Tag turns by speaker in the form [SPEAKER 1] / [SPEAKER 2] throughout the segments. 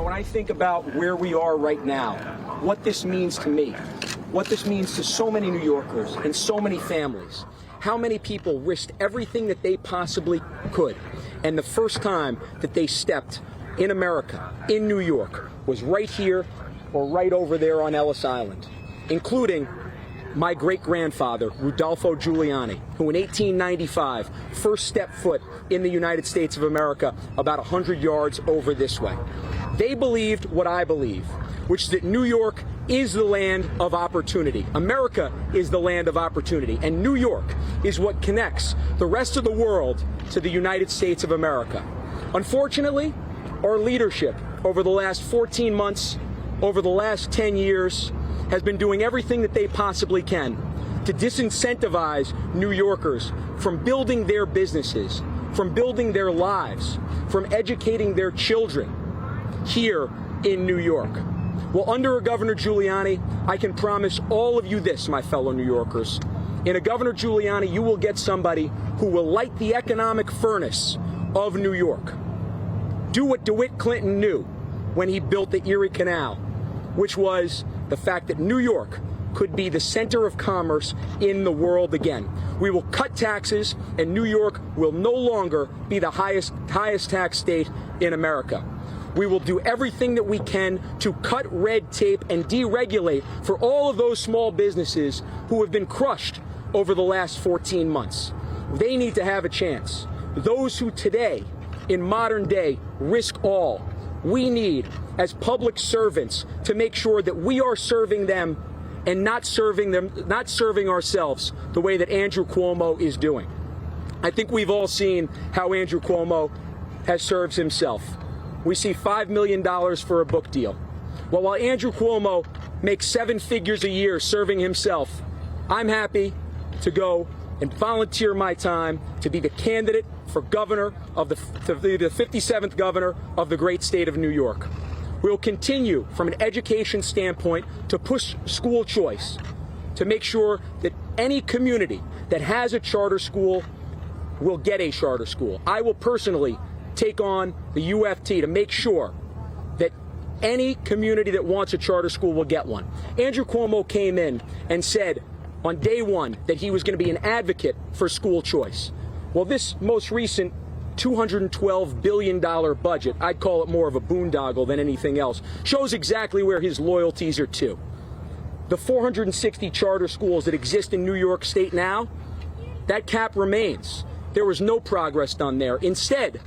[SPEAKER 1] know, when I think about where we are right now, what this means to me, what this means to so many New Yorkers and so many families, how many people risked everything that they possibly could. And the first time that they stepped in America, in New York, was right here or right over there on Ellis Island, including my great-grandfather, Rudolpho Giuliani, who in 1895 first stepped foot in the United States of America about 100 yards over this way. They believed what I believe, which is that New York is the land of opportunity. America is the land of opportunity, and New York is what connects the rest of the world to the United States of America. Unfortunately, our leadership over the last 14 months, over the last 10 years, has been doing everything that they possibly can to disincentivize New Yorkers from building their businesses, from building their lives, from educating their children here in New York. Well, under a Governor Giuliani, I can promise all of you this, my fellow New Yorkers. In a Governor Giuliani, you will get somebody who will light the economic furnace of New York. Do what DeWitt Clinton knew when he built the Erie Canal, which was the fact that New York could be the center of commerce in the world again. We will cut taxes, and New York will no longer be the highest tax state in America. We will do everything that we can to cut red tape and deregulate for all of those small businesses who have been crushed over the last 14 months. They need to have a chance. Those who today, in modern day, risk all. We need, as public servants, to make sure that we are serving them and not serving ourselves the way that Andrew Cuomo is doing. I think we've all seen how Andrew Cuomo has served himself. We see $5 million for a book deal. Well, while Andrew Cuomo makes 7 figures a year serving himself, I'm happy to go and volunteer my time to be the candidate for governor of the 57th governor of the great state of New York. We'll continue from an education standpoint to push school choice, to make sure that any community that has a charter school will get a charter school. I will personally take on the UFT to make sure that any community that wants a charter school will get one. Andrew Cuomo came in and said on day one that he was going to be an advocate for school choice. Well, this most recent $212 billion budget, I'd call it more of a boondoggle than anything else, shows exactly where his loyalties are to. The 460 charter schools that exist in New York State now, that cap remains. There was no progress done there. Instead,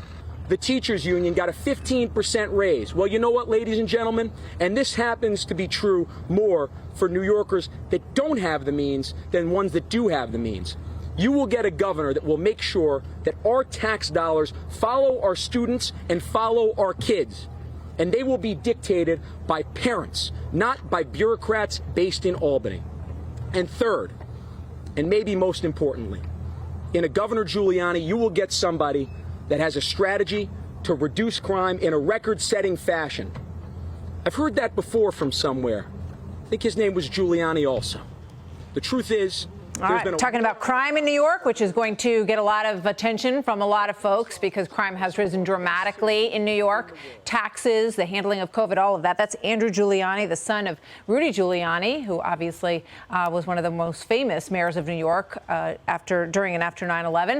[SPEAKER 1] the teachers union got a 15% raise. Well, you know what, ladies and gentlemen? And this happens to be true more for New Yorkers that don't have the means than ones that do have the means. You will get a governor that will make sure that our tax dollars follow our students and follow our kids. And they will be dictated by parents, not by bureaucrats based in Albany. And third, and maybe most importantly, in a Governor Giuliani, you will get somebody that has a strategy to reduce crime in a record-setting fashion. I've heard that before from somewhere. I think his name was Giuliani also. The truth is,
[SPEAKER 2] all right, talking about crime in New York, which is going to get a lot of attention from a lot of folks because crime has risen dramatically in New York. Taxes, the handling of COVID, all of that. That's Andrew Giuliani, the son of Rudy Giuliani, who obviously was one of the most famous mayors of New York during and after 9/11.